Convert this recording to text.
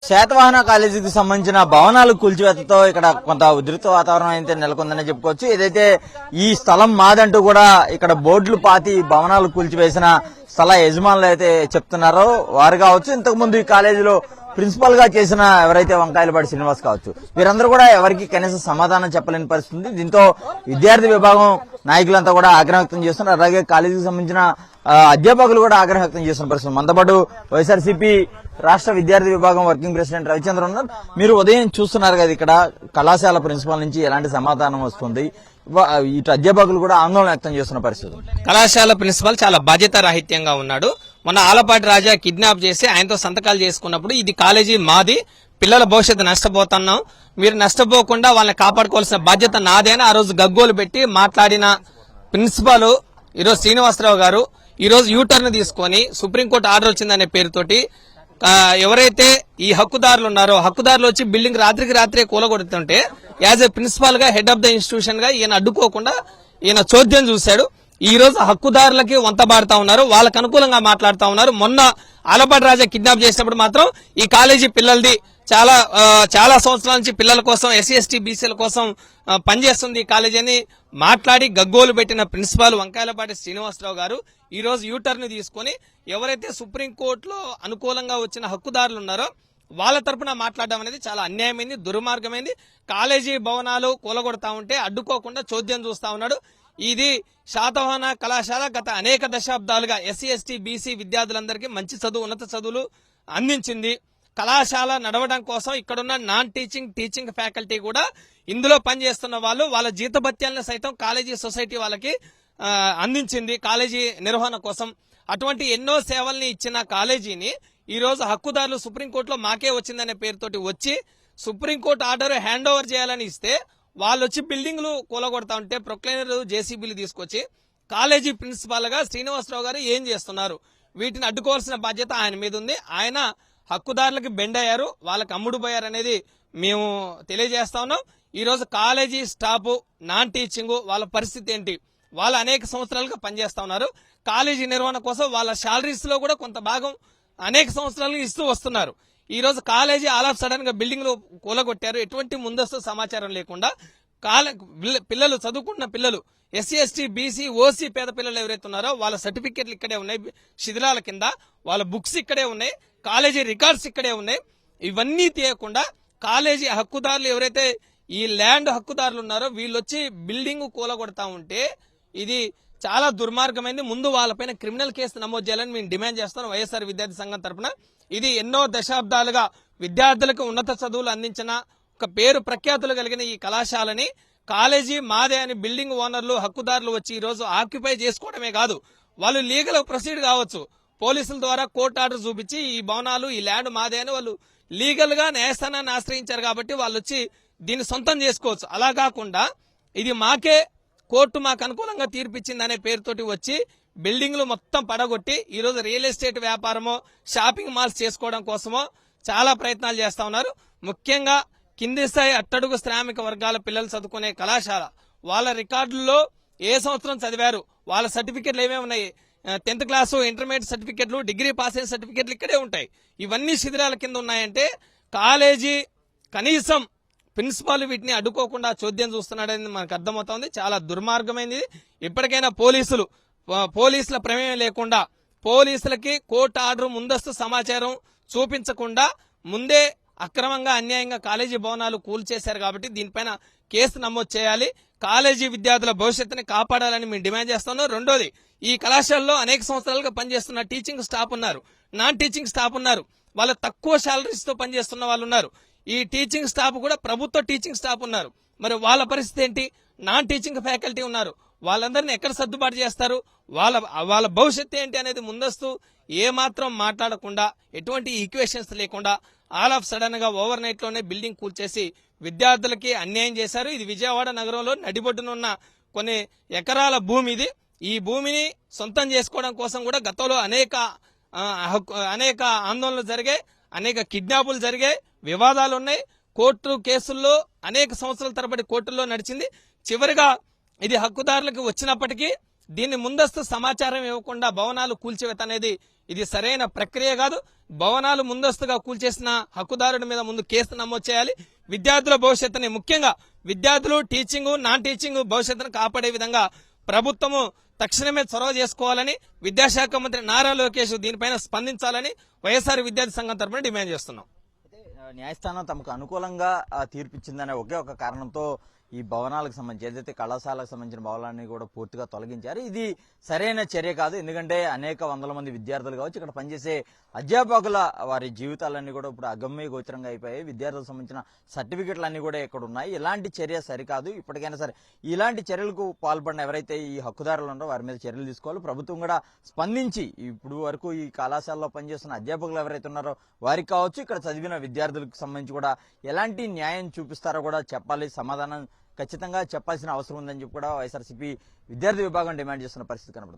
శాతవాహన కాలేజీకి సంబంధించిన భవనాలు కూల్చివేతతో ఇక్కడ కొంత ఉధృత వాతావరణం అయితే నెలకొందని చెప్పుకోవచ్చు. ఏదైతే ఈ స్థలం మాదంటూ కూడా ఇక్కడ బోర్డులు పాతి భవనాలు కూల్చివేసిన స్థల యజమానులు అయితే చెప్తున్నారో వారు కావచ్చు, ఇంతకు ముందు ఈ కాలేజీలో ప్రిన్సిపల్ గా చేసిన ఎవరైతే వంకాయలపాటి శ్రీనివాస్ కావచ్చు, వీరందరూ కూడా ఎవరికి కనీసం సమాధానం చెప్పలేని పరిస్థితి. దీంతో విద్యార్థి విభాగం నాయకులంతా కూడా ఆగ్రహం వ్యక్తం చేస్తున్నారు. అలాగే కాలేజీకి సంబంధించిన అధ్యాపకులు కూడా ఆగ్రహం వ్యక్తం చేస్తున్న పరిస్థితి. మనతో పాటు వైఎస్ఆర్సీపీ రాష్ట్ర విద్యార్థి విభాగం వర్కింగ్ ప్రెసిడెంట్ రవిచంద్ర ఉన్నారు. మీరు ఉదయం చూస్తున్నారు కదా, ఇక్కడ కళాశాల ప్రిన్సిపాల్ నుంచి ఎలాంటి సమాధానం వస్తుంది, ఇటు అధ్యాపకులు కూడా ఆందోళన వ్యక్తం చేస్తున్న పరిస్థితి. కళాశాల ప్రిన్సిపల్ చాలా బాధ్యత రాహిత్యంగా ఉన్నాడు. మొన్న ఆలపాటి రాజా కిడ్నాప్ చేసి ఆయనతో సంతకాలు చేసుకున్నప్పుడు ఇది కాలేజీ మాది, పిల్లల భవిష్యత్తు నష్టపోతున్నాం, మీరు నష్టపోకుండా వాళ్ళని కాపాడుకోవాల్సిన బాధ్యత నాదే అని ఆ రోజు గగ్గోలు పెట్టి మాట్లాడిన ప్రిన్సిపాల్ ఈరోజు శ్రీనివాసరావు గారు ఈరోజు యూటర్న్ తీసుకొని సుప్రీంకోర్టు ఆర్డర్ వచ్చిందనే పేరుతోటి ఎవరైతే ఈ హక్కుదారులు ఉన్నారో హక్కుదారులు వచ్చి బిల్డింగ్ రాత్రికి రాత్రే కూలగొడుతుంటే యాజ్ ఏ ప్రిన్సిపాల్ గా హెడ్ ఆఫ్ ద ఇన్స్టిట్యూషన్ గా ఈయన అడ్డుకోకుండా ఈయన చోద్యం చూశాడు. ఈ రోజు హక్కుదారులకి వంతబాడుతా ఉన్నారు, వాళ్ళకు అనుకూలంగా మాట్లాడుతా ఉన్నారు. మొన్న ఆలపాటి రాజా కిడ్నాప్ చేసినప్పుడు మాత్రం ఈ కాలేజీ పిల్లలది చాలా సంవత్సరాల నుంచి పిల్లల కోసం ఎస్సీ ఎస్టీ బీసీల కోసం పనిచేస్తుంది ఈ కాలేజీ అని మాట్లాడి గగ్గోలు పెట్టిన ప్రిన్సిపాల్ వంకాయలపాటి శ్రీనివాసరావు గారు ఈ రోజు యూటర్న్ తీసుకుని ఎవరైతే సుప్రీంకోర్టులో అనుకూలంగా వచ్చిన హక్కుదారులు ఉన్నారో వాళ్ళ తరపున మాట్లాడడం అనేది చాలా అన్యాయమైంది, దుర్మార్గమైంది. కాలేజీ భవనాలు కూలగొడతా ఉంటే అడ్డుకోకుండా చోద్యం చూస్తా ఉన్నాడు. ఇది శాతవాహన కళాశాల గత అనేక దశాబ్దాలుగా ఎస్సీ ఎస్టీ బీసీ విద్యార్థులందరికీ మంచి చదువు, ఉన్నత చదువులు అందించింది. కళాశాల నడవడం కోసం ఇక్కడున్న నాన్ టీచింగ్ ఫ్యాకల్టీ కూడా ఇందులో పనిచేస్తున్న వాళ్ళు వాళ్ళ జీతభత్యాలను సైతం కాలేజీ సొసైటీ వాళ్ళకి అందించింది కాలేజీ నిర్వహణ కోసం. అటువంటి ఎన్నో సేవల్ని ఇచ్చిన కాలేజీని ఈ రోజు హక్కుదారులు సుప్రీంకోర్టులో మాకే వచ్చిందనే పేరుతోటి వచ్చి సుప్రీంకోర్టు ఆర్డర్ హ్యాండ్ ఓవర్ చేయాలని ఇస్తే వాళ్ళు వచ్చి బిల్డింగ్లు కూలగొడతా ఉంటే ప్రొక్లైనర్ జేసీబీలు తీసుకొచ్చి కాలేజీ ప్రిన్సిపాల్ గా శ్రీనివాసరావు గారు ఏం చేస్తున్నారు, వీటిని అడ్డుకోవాల్సిన బాధ్యత ఆయన మీద ఉంది. ఆయన హక్కుదారులకు బెండ్ అయ్యారు, వాళ్ళకి అమ్ముడు పోయారు అనేది మేము తెలియజేస్తా ఉన్నాం. ఈ రోజు కాలేజీ స్టాఫ్ నాన్ టీచింగ్ వాళ్ళ పరిస్థితి ఏంటి, వాళ్ళు అనేక సంవత్సరాలుగా పనిచేస్తా ఉన్నారు. కాలేజీ నిర్వహణ కోసం వాళ్ళ శాలరీస్ లో కూడా కొంత భాగం అనేక సంవత్సరాలుగా ఇస్తూ వస్తున్నారు. ఈ రోజు కాలేజీ ఆల్ ఆఫ్ సడన్ గా బిల్డింగ్లు కూలగొట్టారు, ఎటువంటి ముందస్తు సమాచారం లేకుండా. పిల్లలు చదువుకున్న పిల్లలు ఎస్సీ ఎస్టీ బీసీ ఓసీ పేద పిల్లలు ఎవరైతే ఉన్నారో వాళ్ళ సర్టిఫికెట్లు ఇక్కడే ఉన్నాయి, శిథిలాల కింద వాళ్ళ బుక్స్ ఇక్కడే ఉన్నాయి, కాలేజీ రికార్డ్స్ ఇక్కడే ఉన్నాయి. ఇవన్నీ తీయకుండా కాలేజీ హక్కుదారులు ఎవరైతే ఈ ల్యాండ్ హక్కుదారులు ఉన్నారో వీళ్ళు వచ్చి బిల్డింగ్ కూలగొడతా ఉంటే ఇది చాలా దుర్మార్గమైంది. ముందు వాళ్ళపైన క్రిమినల్ కేసు నమోదు చేయాలని మేము డిమాండ్ చేస్తున్నాం వైఎస్ఆర్ విద్యార్థి సంఘం తరఫున. ఇది ఎన్నో దశాబ్దాలుగా విద్యార్థులకు ఉన్నత చదువులు అందించిన ఒక పేరు ప్రఖ్యాతులు కలిగిన ఈ కళాశాలని కాలేజీ మాదే అని బిల్డింగ్ ఓనర్లు హక్కుదారులు వచ్చి ఈ రోజు ఆక్యుపై చేసుకోవడమే కాదు, వాళ్ళు లీగల్ ప్రొసీడ్ కావచ్చు. పోలీసుల ద్వారా కోర్టు ఆర్డర్ చూపించి ఈ భవనాలు ఈ ల్యాండ్ మాదే అని వాళ్ళు లీగల్ గా న్యాయస్థానాన్ని ఆశ్రయించారు కాబట్టి వాళ్ళు వచ్చి దీన్ని సొంతం చేసుకోవచ్చు. అలా కాకుండా ఇది మాకే కోర్టు మాకు అనుకూలంగా తీర్పిచ్చింది అనే పేరుతోటి వచ్చి బిల్డింగ్లు మొత్తం పడగొట్టి ఈ రోజు రియల్ ఎస్టేట్ వ్యాపారమో షాపింగ్ మాల్స్ చేసుకోవడం కోసమో చాలా ప్రయత్నాలు చేస్తా ఉన్నారు. ముఖ్యంగా కింది స్థాయి అట్టడుగు శ్రామిక వర్గాల పిల్లలు చదువుకునే కళాశాల వాళ్ళ రికార్డుల్లో ఏ సంవత్సరం చదివారు, వాళ్ళ సర్టిఫికెట్లు ఏమేమి ఉన్నాయి, 10th క్లాసు ఇంటర్మీడియట్ సర్టిఫికెట్లు డిగ్రీ పాస్ అయిన సర్టిఫికెట్లు ఇక్కడే ఉంటాయి. ఇవన్నీ శిథిరాల కింద ఉన్నాయంటే కాలేజీ కనీసం ప్రిన్సిపాల్ వీటిని అడ్డుకోకుండా చోద్యం చూస్తున్నాడని మనకు అర్థమవుతోంది. చాలా దుర్మార్గమైనది. ఇప్పటికైనా పోలీసుల ప్రమేయం లేకుండా పోలీసులకి కోర్టు ఆర్డర్ ముందస్తు సమాచారం చూపించకుండా ముందే అక్రమంగా అన్యాయంగా కాలేజీ భవనాలు కూల్చేశారు కాబట్టి దీనిపైన కేసు నమోదు చేయాలి. కాలేజీ విద్యార్థుల భవిష్యత్తుని కాపాడాలని మేము డిమాండ్ చేస్తున్నాం. రెండోది, ఈ కళాశాలలో అనేక సంవత్సరాలుగా పనిచేస్తున్న టీచింగ్ స్టాఫ్ ఉన్నారు, నాన్ టీచింగ్ స్టాఫ్ ఉన్నారు, వాళ్ళ తక్కువ శాలరీస్ తో పనిచేస్తున్న వాళ్ళు ఉన్నారు. ఈ టీచింగ్ స్టాఫ్ కూడా ప్రభుత్వ టీచింగ్ స్టాఫ్ ఉన్నారు. మరి వాళ్ళ పరిస్థితి ఏంటి? నాన్ టీచింగ్ ఫ్యాకల్టీ ఉన్నారు, వాళ్ళందరినీ ఎక్కడ సర్దుబాటు చేస్తారు? వాళ్ళ భవిష్యత్తు ఏంటి అనేది ముందస్తు ఏమాత్రం మాట్లాడకుండా ఎటువంటి ఈక్వేషన్స్ లేకుండా ఆల్ ఆఫ్ సడన్ గా ఓవర్ నైట్ లోనే బిల్డింగ్ కూల్చేసి విద్యార్థులకి అన్యాయం చేశారు. ఇది విజయవాడ నగరంలో నడిబొడ్డునున్న కొన్ని ఎకరాల భూమి. ఇది ఈ భూమిని సొంతం చేసుకోవడం కోసం కూడా గతంలో అనేక ఆందోళనలు జరిగాయి, అనేక కిడ్నాపులు జరిగాయి, వివాదాలు ఉన్నాయి. కోర్టు కేసుల్లో అనేక సంవత్సరాల తరబడి కోర్టుల్లో నడిచింది. చివరిగా ఇది హక్కుదారులకు వచ్చినప్పటికీ దీన్ని ముందస్తు సమాచారం ఇవ్వకుండా భవనాలు కూల్చివేత అనేది ఇది సరైన ప్రక్రియ కాదు. భవనాలు ముందస్తుగా కూల్చేసిన హక్కుదారుడి మీద ముందు కేసు నమోదు చేయాలి. విద్యార్థుల భవిష్యత్తుని, ముఖ్యంగా విద్యార్థులు టీచింగ్ నాన్ టీచింగ్ భవిష్యత్తును కాపాడే విధంగా ప్రభుత్వము తక్షణమే చొరవ చేసుకోవాలని, విద్యాశాఖ మంత్రి నారా లోకేష్ దీనిపైన స్పందించాలని వైఎస్ఆర్ విద్యార్థి సంఘం తరఫున డిమాండ్ చేస్తున్నాం. న్యాయస్థానం తమకు అనుకూలంగా తీర్పిచ్చిందనే ఒకే ఒక కారణంతో ఈ భవనాలకు సంబంధించి ఏదైతే కళాశాలకు సంబంధించిన భవనాన్ని కూడా పూర్తిగా తొలగించారు. ఇది సరైన చర్య కాదు. ఎందుకంటే అనేక వందల మంది విద్యార్థులు కావచ్చు, ఇక్కడ పనిచేసే అధ్యాపకుల వారి జీవితాలన్నీ కూడా ఇప్పుడు అగమ్య గోచరంగా అయిపోయాయి. విద్యార్థులకు సంబంధించిన సర్టిఫికెట్లు అన్ని కూడా ఇక్కడ ఉన్నాయి. ఇలాంటి చర్య సరికాదు. ఇప్పటికైనా సరే ఇలాంటి చర్యలకు పాల్పడిన ఎవరైతే ఈ హక్కుదారులు ఉన్నారో వారి మీద చర్యలు తీసుకోవాలి. ప్రభుత్వం కూడా స్పందించి ఇప్పుడు వరకు ఈ కళాశాలలో పనిచేస్తున్న అధ్యాపకులు ఎవరైతే ఉన్నారో వారికి కావచ్చు, ఇక్కడ చదివిన విద్యార్థులకు సంబంధించి కూడా ఎలాంటి న్యాయం చూపిస్తారో కూడా చెప్పాలి. సమాధానం ఖచ్చితంగా చెప్పాల్సిన అవసరం ఉందని చెప్పి కూడా వైఎస్ఆర్సీపీ విద్యార్థి విభాగం డిమాండ్ చేస్తున్న పరిస్థితి కనబడుతుంది.